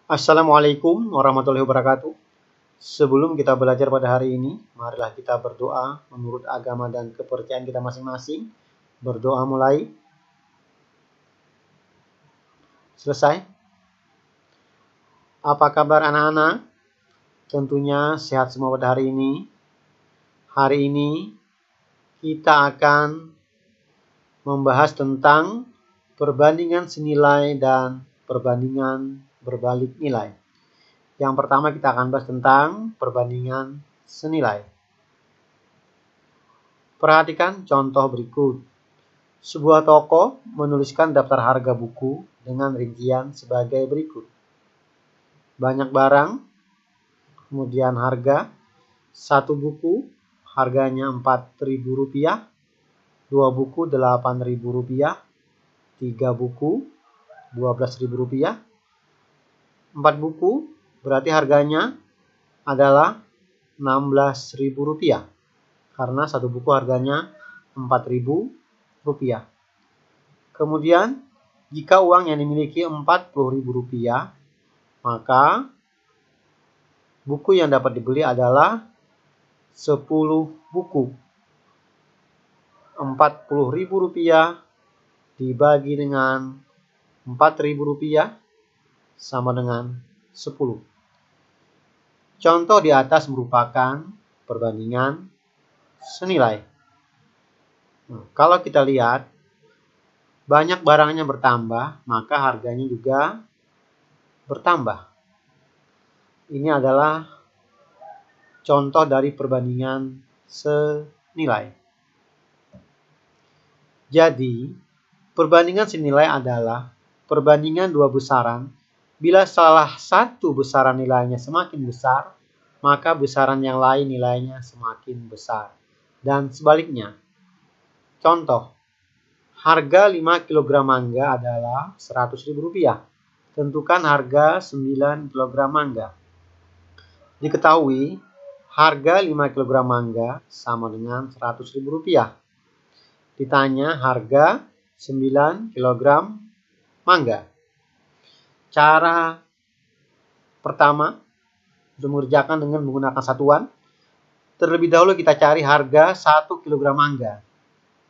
Assalamualaikum warahmatullahi wabarakatuh. Sebelum kita belajar pada hari ini, marilah kita berdoa menurut agama dan kepercayaan kita masing-masing. Berdoa mulai. Selesai. Apa kabar anak-anak? Tentunya sehat semua pada hari ini. Hari ini kita akan membahas tentang perbandingan senilai dan perbandingan berbalik nilai. Yang pertama kita akan bahas tentang perbandingan senilai. Perhatikan contoh berikut. Sebuah toko menuliskan daftar harga buku dengan rincian sebagai berikut. Banyak barang, kemudian harga. Satu buku harganya Rp4.000, 2 buku Rp8.000, 3 buku Rp12.000, 4 buku berarti harganya adalah Rp16.000 karena satu buku harganya Rp4.000. Kemudian jika uang yang dimiliki Rp40.000, maka buku yang dapat dibeli adalah 10 buku. Rp40.000 dibagi dengan Rp4.000 sama dengan 10. Contoh di atas merupakan perbandingan senilai. Nah, kalau kita lihat banyak barangnya bertambah, maka harganya juga bertambah. Ini adalah contoh dari perbandingan senilai. Jadi, perbandingan senilai adalah perbandingan dua besaran. Bila salah satu besaran nilainya semakin besar, maka besaran yang lain nilainya semakin besar. Dan sebaliknya. Contoh, harga 5 kg mangga adalah Rp100.000. Tentukan harga 9 kg mangga. Diketahui, harga 5 kg mangga sama dengan Rp100.000. Ditanya harga 9 kg mangga. Cara pertama untuk mengerjakan dengan menggunakan satuan. Terlebih dahulu kita cari harga 1 kg mangga.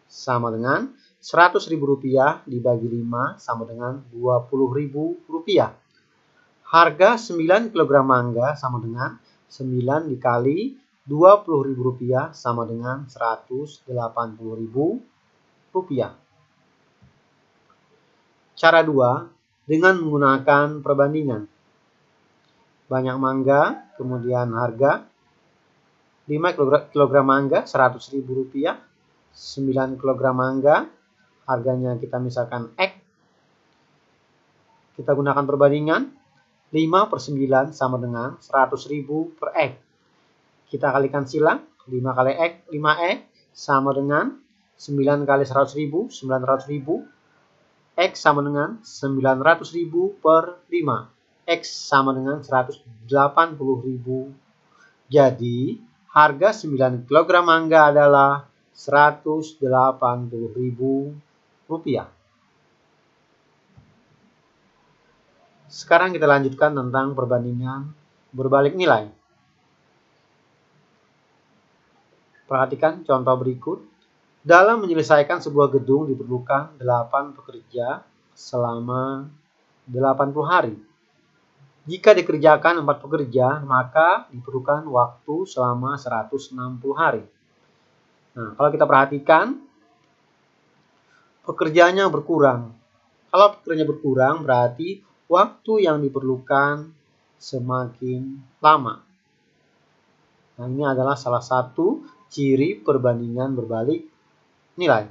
Sama dengan Rp100.000 dibagi 5 sama dengan Rp20.000. Harga 9 kg mangga sama dengan 9 dikali Rp20.000 sama dengan Rp180.000. Cara 2. Dengan menggunakan perbandingan. Banyak mangga, kemudian harga 5 kg mangga Rp100.000, 9 kg mangga harganya kita misalkan X. Kita gunakan perbandingan 5/9 sama dengan 100.000 per X. Kita kalikan silang 5 kali X 5X sama dengan 9 kali 100.000 900.000. X sama dengan 900.000 per 5. X sama dengan 180.000. Jadi, harga 9 kg mangga adalah Rp180.000. Sekarang kita lanjutkan tentang perbandingan berbalik nilai. Perhatikan contoh berikut. Dalam menyelesaikan sebuah gedung diperlukan 8 pekerja selama 80 hari. Jika dikerjakan 4 pekerja, maka diperlukan waktu selama 160 hari. Nah, kalau kita perhatikan, pekerjaannya berkurang. Kalau pekerjaannya berkurang, berarti waktu yang diperlukan semakin lama. Nah, ini adalah salah satu ciri perbandingan berbalik nilai.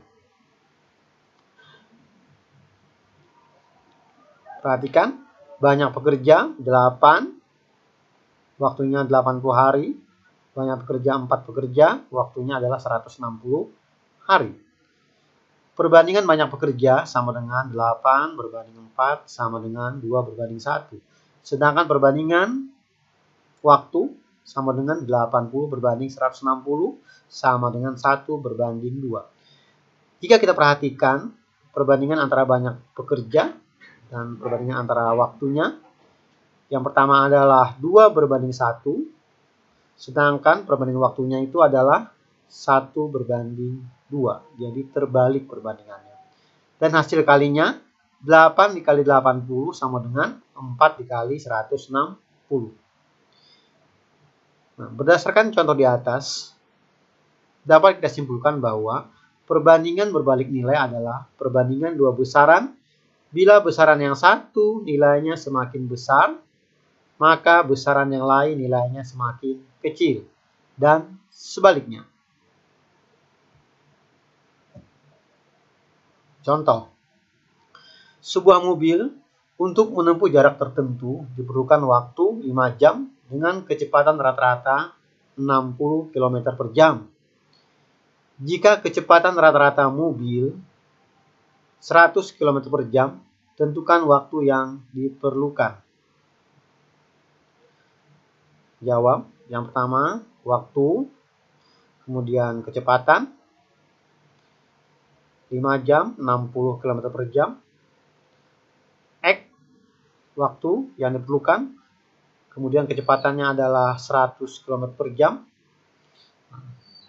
Perhatikan, banyak pekerja 8, waktunya 80 hari. Banyak pekerja 4 pekerja, waktunya adalah 160 hari. Perbandingan banyak pekerja sama dengan 8 berbanding 4 sama dengan 2 berbanding 1. Sedangkan perbandingan waktu sama dengan 80 berbanding 160 sama dengan 1 berbanding 2. Jika kita perhatikan perbandingan antara banyak pekerja dan perbandingan antara waktunya, Yang pertama adalah 2:1, sedangkan perbandingan waktunya itu adalah 1:2. Jadi terbalik perbandingannya. Dan hasil kalinya 8 dikali 80 sama dengan 4 dikali 160. Nah, berdasarkan contoh di atas, dapat kita simpulkan bahwa perbandingan berbalik nilai adalah perbandingan dua besaran. Bila besaran yang satu nilainya semakin besar, maka besaran yang lain nilainya semakin kecil. Dan sebaliknya. Contoh, sebuah mobil untuk menempuh jarak tertentu diperlukan waktu 5 jam dengan kecepatan rata-rata 60 km per jam. Jika kecepatan rata-rata mobil 100 km per jam, tentukan waktu yang diperlukan. Jawab. Yang pertama, waktu, kemudian kecepatan, 5 jam, 60 km per jam. X, waktu yang diperlukan, kemudian kecepatannya adalah 100 km per jam.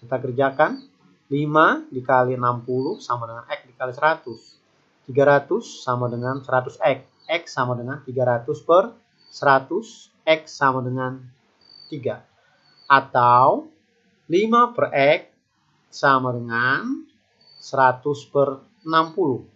Kita kerjakan. 5 dikali 60 sama dengan X dikali 100. 300 sama dengan 100X. X sama dengan 300 per 100. X sama dengan 3. Atau 5 per X sama dengan 100 per 60.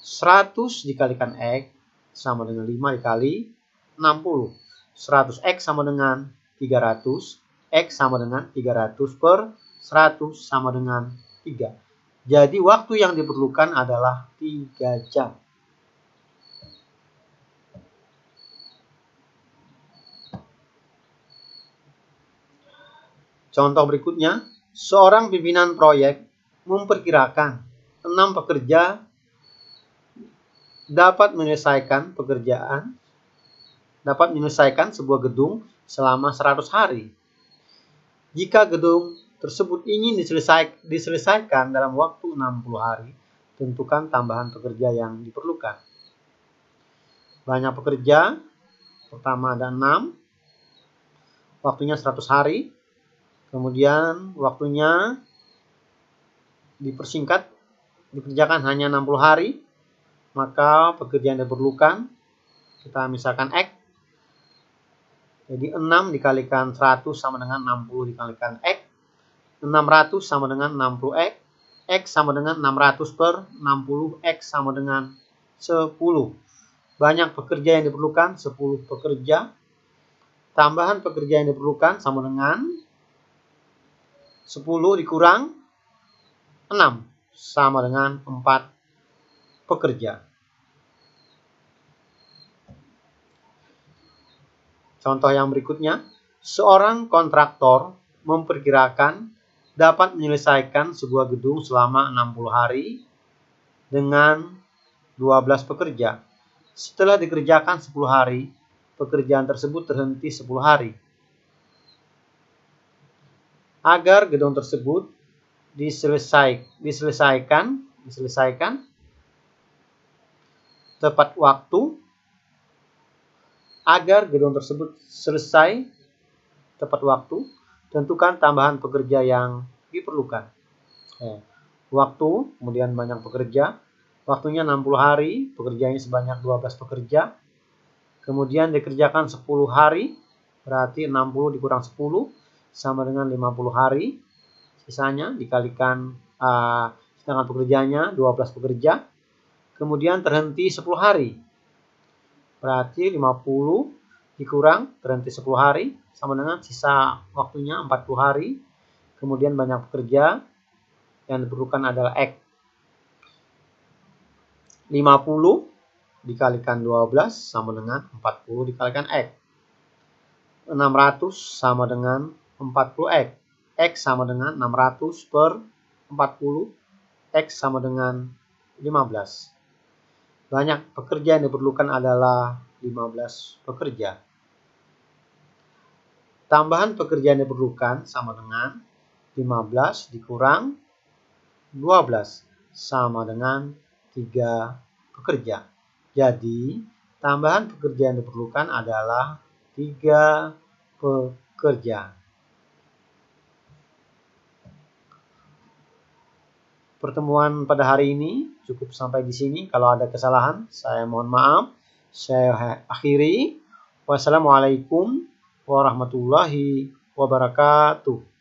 100 dikalikan X sama dengan 5 dikali 60. 100X sama dengan 300. X sama dengan 300 per 100 sama dengan 3. Jadi waktu yang diperlukan adalah 3 jam. Contoh berikutnya, seorang pimpinan proyek memperkirakan 6 pekerja dapat menyelesaikan sebuah gedung selama 100 hari. Jika gedung tersebut ingin diselesaikan dalam waktu 60 hari, tentukan tambahan pekerja yang diperlukan. Banyak pekerja, pertama ada 6, waktunya 100 hari, kemudian waktunya dipersingkat, dikerjakan hanya 60 hari, maka pekerjaan yang diperlukan, kita misalkan X, jadi 6 dikalikan 100 sama dengan 60 dikalikan X, 600 sama dengan 60X, X sama dengan 600 per 60, X sama dengan 10. Banyak pekerja yang diperlukan, 10 pekerja. Tambahan pekerja yang diperlukan sama dengan 10 dikurang 6 sama dengan 4 pekerja. Contoh yang berikutnya, seorang kontraktor memperkirakan dapat menyelesaikan sebuah gedung selama 60 hari dengan 12 pekerja. Setelah dikerjakan 10 hari, pekerjaan tersebut terhenti 10 hari. Agar gedung tersebut diselesaikan tepat waktu, agar gedung tersebut selesai tepat waktu, tentukan tambahan pekerja yang diperlukan. Waktu, kemudian banyak pekerja, waktunya 60 hari, pekerjanya sebanyak 12 pekerja, kemudian dikerjakan 10 hari, berarti 60 dikurang 10 sama dengan 50 hari, sisanya dikalikan sedangkan pekerjanya 12 pekerja, kemudian terhenti 10 hari, berarti 50 dikurang terhenti 10 hari sama dengan sisa waktunya 40 hari, kemudian banyak pekerja yang diperlukan adalah X. 50 dikalikan 12 sama dengan 40 dikalikan X. 600 sama dengan 40X. X sama dengan 600 per 40. X sama dengan 15. Banyak pekerja yang diperlukan adalah 15 pekerja. Tambahan pekerja yang diperlukan sama dengan 15 dikurang 12 sama dengan 3 pekerja. Jadi Tambahan pekerja yang diperlukan adalah 3 pekerja. Pertemuan pada hari ini cukup sampai di sini. Kalau ada kesalahan, saya mohon maaf. Saya akhiri. Wassalamualaikum warahmatullahi wabarakatuh.